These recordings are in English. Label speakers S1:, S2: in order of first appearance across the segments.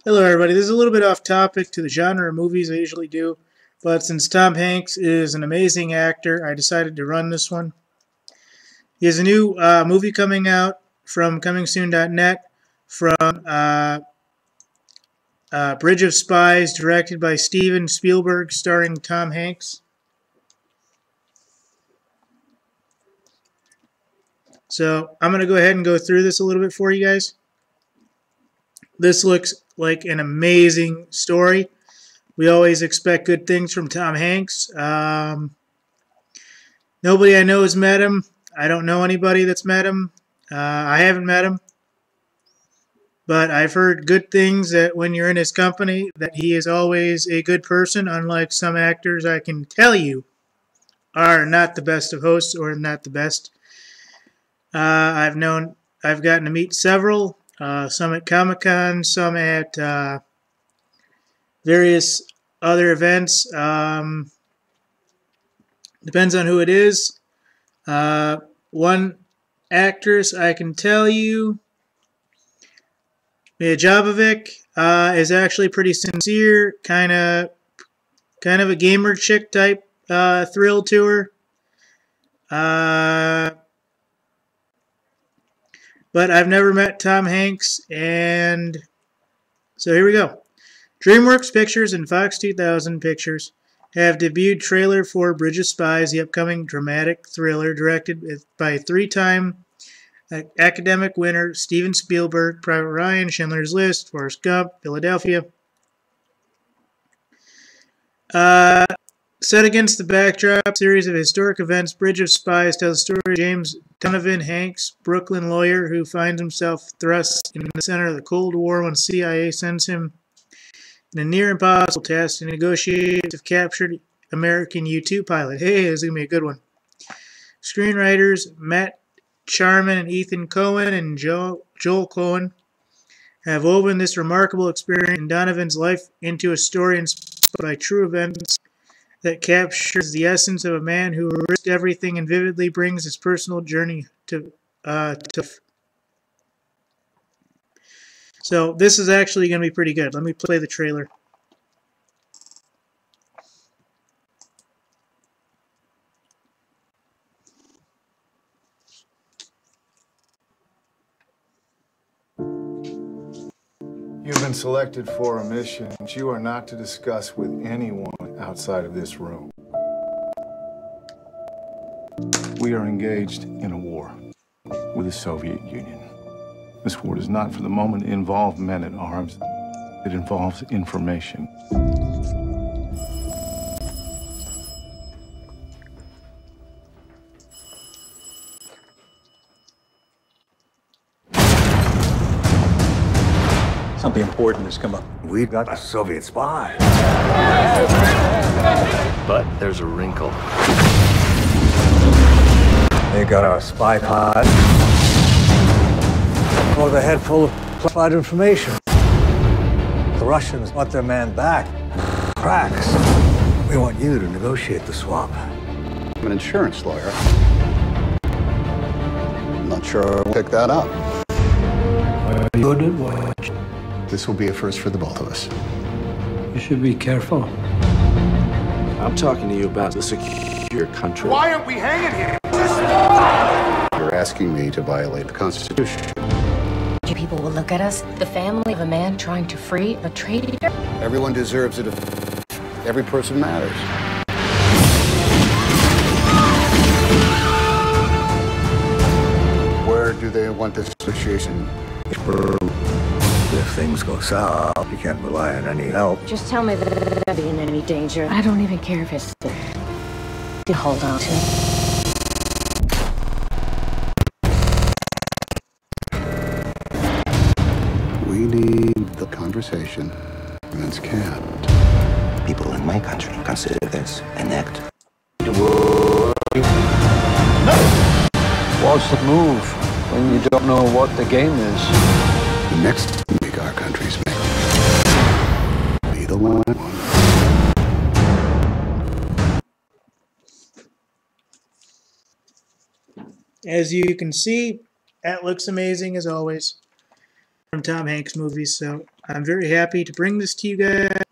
S1: Hello, everybody. This is a little bit off topic to the genre of movies I usually do, but since Tom Hanks is an amazing actor, I decided to run this one. He has a new movie coming out from comingsoon.net from Bridge of Spies, directed by Steven Spielberg, starring Tom Hanks. So I'm going to go ahead and go through this a little bit for you guys. This looks like an amazing story. We always expect good things from Tom Hanks. Nobody I know has met him. I don't know anybody that's met him. I haven't met him. But I've heard good things that when you're in his company, that he is always a good person, unlike some actors I can tell you are not the best of hosts or not the best. I've gotten to meet several, some at Comic-Con, some at various other events. Depends on who it is. One actress I can tell you, Mia Jovovich, is actually pretty sincere, kind of a gamer chick type thrill to her. But I've never met Tom Hanks, and so here we go. DreamWorks Pictures and Fox 2000 Pictures have debuted trailer for Bridge of Spies, the upcoming dramatic thriller directed by three-time academic winner Steven Spielberg, Private Ryan, Schindler's List, Forrest Gump, Philadelphia. Set against the backdrop series of historic events, Bridge of Spies tells the story of James Donovan Hanks, Brooklyn lawyer who finds himself thrust in the center of the Cold War when CIA sends him in a near impossible task to negotiate with a captured American U-2 pilot. Hey, this is going to be a good one. Screenwriters Matt Charman and Ethan Cohen and Joel Cohen have woven this remarkable experience in Donovan's life into a story inspired by true events that captures the essence of a man who risked everything and vividly brings his personal journey to. So this is actually going to be pretty good. Let me play the trailer.
S2: You've been selected for a mission you are not to discuss with anyone outside of this room. We are engaged in a war with the Soviet Union. This war does not for the moment involve men at arms. It involves information.
S3: Something important has come up.
S4: We got a Soviet spy.
S5: But there's a wrinkle.
S4: They got our spy pod. With a head full of classified information. The Russians want their man back. Cracks. We want you to negotiate the swap.
S5: I'm an insurance lawyer. I'm not sure I'll pick that up.
S3: Good at what?
S5: This will be a first for the both of us.
S3: You should be careful.
S6: I'm talking to you about the secure country.
S2: Why aren't we hanging here?
S5: You're asking me to violate the Constitution.
S7: You people will look at us, the family of a man trying to free a traitor.
S5: Everyone deserves it. Every person matters. Where do they want this association?
S4: If things go south, you can't rely on any help.
S7: Just tell me that I'll be in any danger. I don't even care if it's to hold on to.
S5: We need the conversation that's capped.
S6: People in my country consider this an act.
S3: What's the move when you don't know what the game is?
S5: The next mistake our countries make. Be the one.
S1: As you can see, that looks amazing as always from Tom Hanks movies. So I'm very happy to bring this to you guys.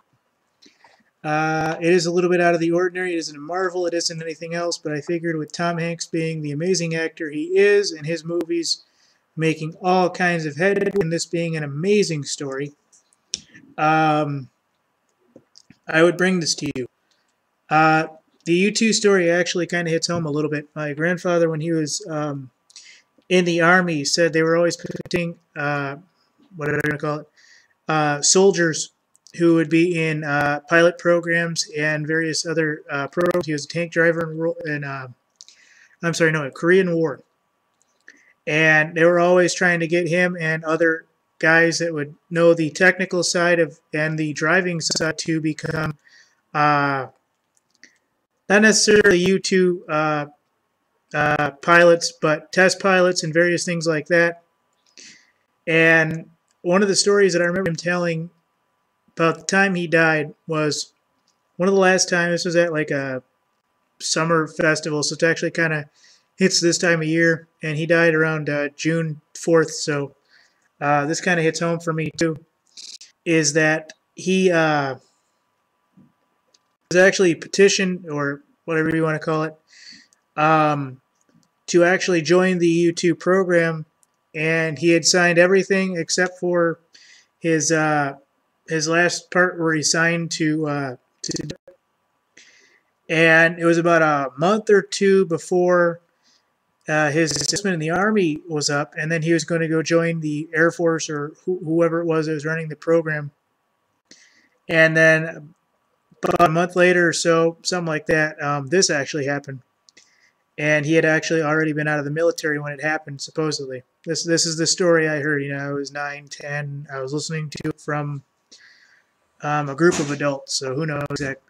S1: It is a little bit out of the ordinary. It isn't a Marvel. It isn't anything else. But I figured with Tom Hanks being the amazing actor he is in his movies, making all kinds of headway, and this being an amazing story, I would bring this to you. The U2 story actually kind of hits home a little bit. My grandfather, when he was in the Army, said they were always putting, what are they going to call it, soldiers who would be in pilot programs and various other programs. He was a tank driver in Korean War. And they were always trying to get him and other guys that would know the technical side of and the driving side to become not necessarily U2 pilots, but test pilots and various things like that. And one of the stories that I remember him telling about the time he died was one of the last times. This was at like a summer festival, so it actually kind of hits this time of year, and he died around June 4th, so this kind of hits home for me too, is that he was actually petitioned, or whatever you want to call it, to actually join the U2 program, and he had signed everything except for his last part where he signed to and it was about a month or two before his enlistment in the Army was up, and then he was going to go join the Air Force or whoever it was that was running the program. And then about a month later or so, something like that, this actually happened. And he had actually already been out of the military when it happened, supposedly. This is the story I heard. I was 9, 10. I was listening to it from a group of adults, so who knows exactly.